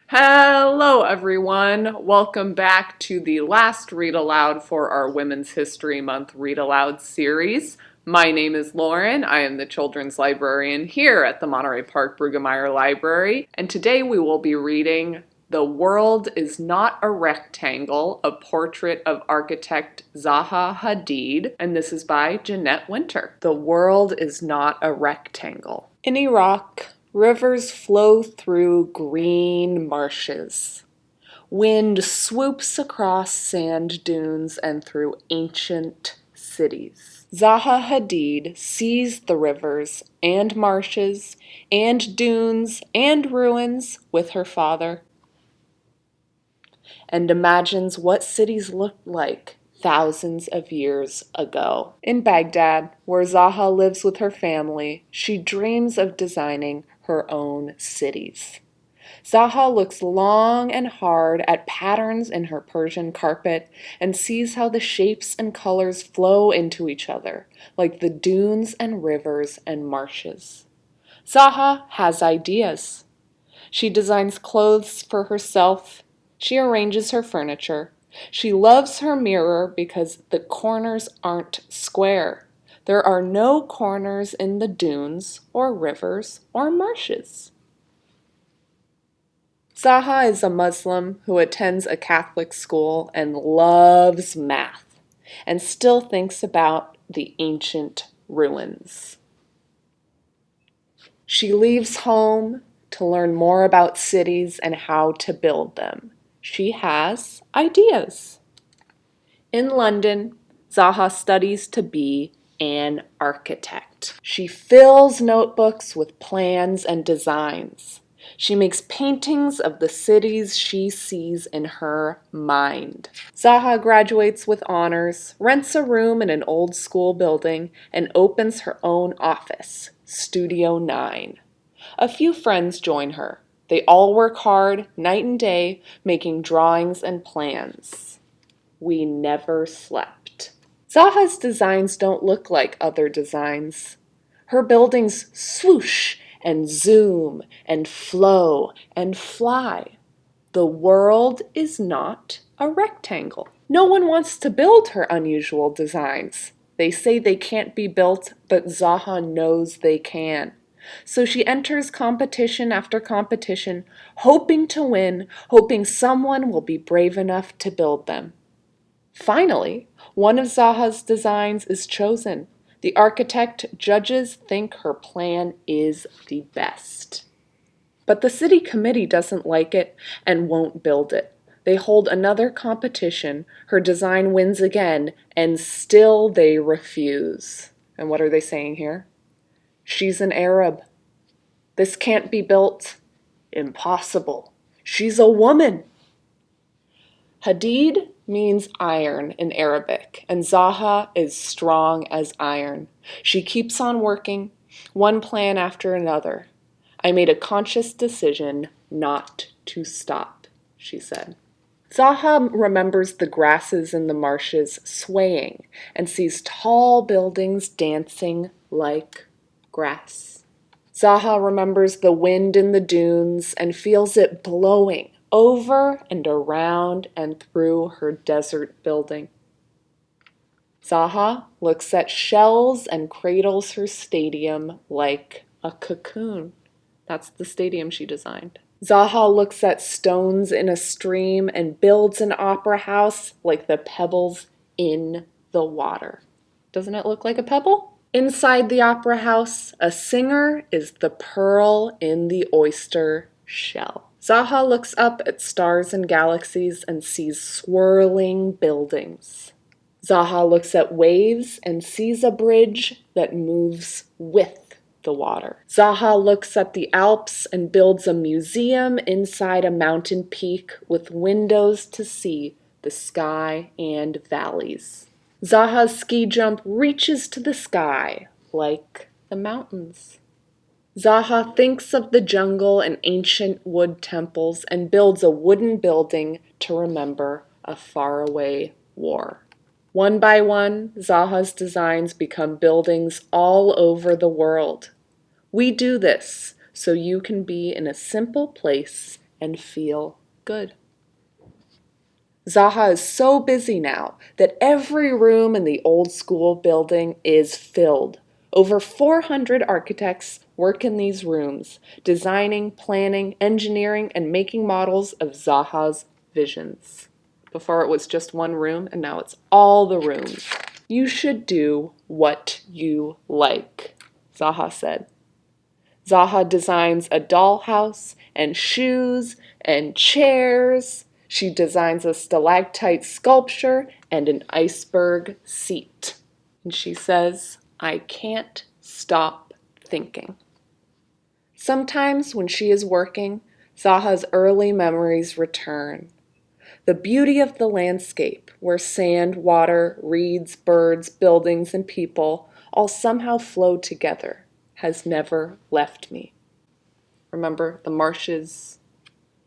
Hello, everyone. Welcome back to the last read aloud for our Women's History Month Read Aloud series. My name is Lauren. I am the children's librarian here at the Monterey Park Brueggemeyer Library, and today we will be reading The World is Not a Rectangle, a portrait of architect Zaha Hadid, and this is by Jeanette Winter. The world is not a rectangle. In Iraq, rivers flow through green marshes. Wind swoops across sand dunes and through ancient cities. Zaha Hadid sees the rivers and marshes and dunes and ruins with her father and imagines what cities looked like thousands of years ago. In Baghdad, where Zaha lives with her family, she dreams of designing her own cities. Zaha looks long and hard at patterns in her Persian carpet and sees how the shapes and colors flow into each other, like the dunes and rivers and marshes. Zaha has ideas. She designs clothes for herself. She arranges her furniture. She loves her mirror because the corners aren't square. There are no corners in the dunes or rivers or marshes. Zaha is a Muslim who attends a Catholic school and loves math and still thinks about the ancient ruins. She leaves home to learn more about cities and how to build them. She has ideas. In London, Zaha studies to be an architect. She fills notebooks with plans and designs. She makes paintings of the cities she sees in her mind. Zaha graduates with honors, rents a room in an old school building, and opens her own office, Studio 9. A few friends join her. They all work hard, night and day, making drawings and plans. We never slept. Zaha's designs don't look like other designs. Her buildings swoosh and zoom and flow and fly. The world is not a rectangle. No one wants to build her unusual designs. They say they can't be built, but Zaha knows they can. So she enters competition after competition, hoping to win, hoping someone will be brave enough to build them. Finally, one of Zaha's designs is chosen. The architect judges think her plan is the best. But the city committee doesn't like it and won't build it. They hold another competition, her design wins again, and still they refuse. And what are they saying here? She's an Arab. This can't be built. Impossible. She's a woman. Hadid means iron in Arabic, and Zaha is strong as iron. She keeps on working, one plan after another. I made a conscious decision not to stop, she said. Zaha remembers the grasses in the marshes swaying and sees tall buildings dancing like grass. Zaha remembers the wind in the dunes and feels it blowing over and around and through her desert building. Zaha looks at shells and cradles her stadium like a cocoon. That's the stadium she designed. Zaha looks at stones in a stream and builds an opera house like the pebbles in the water. Doesn't it look like a pebble? Inside the opera house, a singer is the pearl in the oyster shell. Zaha looks up at stars and galaxies and sees swirling buildings. Zaha looks at waves and sees a bridge that moves with the water. Zaha looks at the Alps and builds a museum inside a mountain peak with windows to see the sky and valleys. Zaha's ski jump reaches to the sky like the mountains. Zaha thinks of the jungle and ancient wood temples and builds a wooden building to remember a faraway war. One by one, Zaha's designs become buildings all over the world. We do this so you can be in a simple place and feel good. Zaha is so busy now that every room in the old school building is filled. Over 400 architects work in these rooms, designing, planning, engineering, and making models of Zaha's visions. Before it was just one room, and now it's all the rooms. You should do what you like, Zaha said. Zaha designs a dollhouse and shoes and chairs. She designs a stalactite sculpture and an iceberg seat. And she says, I can't stop thinking. Sometimes when she is working, Zaha's early memories return. The beauty of the landscape, where sand, water, reeds, birds, buildings, and people all somehow flow together, has never left me. Remember the marshes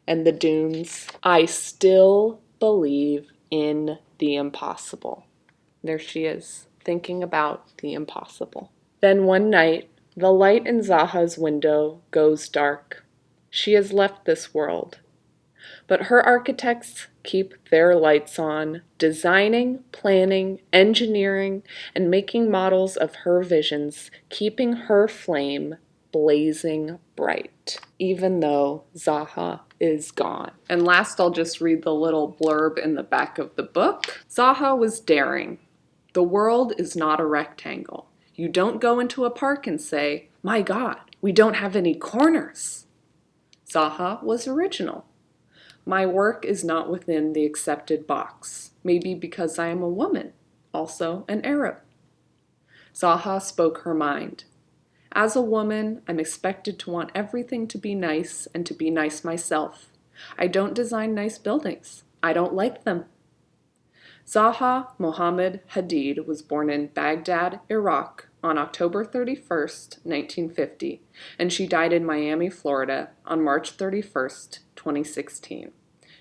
and the dunes? I still believe in the impossible. There she is, thinking about the impossible. Then one night, the light in Zaha's window goes dark. She has left this world. But her architects keep their lights on, designing, planning, engineering, and making models of her visions, keeping her flame blazing bright, even though Zaha is gone. And last, I'll just read the little blurb in the back of the book. Zaha was daring. The world is not a rectangle. You don't go into a park and say, my God, we don't have any corners. Zaha was original. My work is not within the accepted box, maybe because I am a woman, also an Arab. Zaha spoke her mind. As a woman, I'm expected to want everything to be nice and to be nice myself. I don't design nice buildings. I don't like them. Zaha Mohammed Hadid was born in Baghdad, Iraq on October 31st, 1950, and she died in Miami, Florida on March 31st, 2016.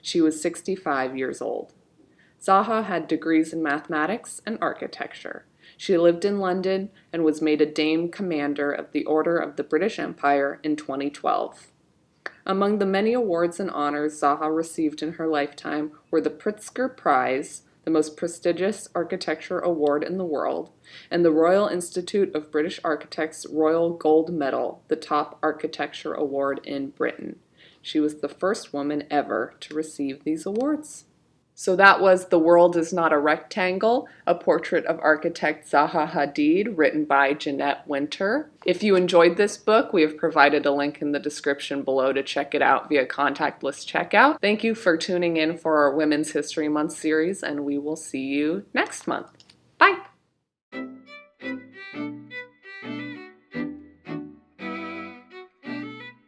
She was 65 years old. Zaha had degrees in mathematics and architecture. She lived in London and was made a Dame Commander of the Order of the British Empire in 2012. Among the many awards and honors Zaha received in her lifetime were the Pritzker Prize, the most prestigious architecture award in the world, and the Royal Institute of British Architects Royal Gold Medal, the top architecture award in Britain. She was the first woman ever to receive these awards. So that was The World is Not a Rectangle, a portrait of architect Zaha Hadid, written by Jeanette Winter. If you enjoyed this book, we have provided a link in the description below to check it out via contactless checkout. Thank you for tuning in for our Women's History Month series, and we will see you next month.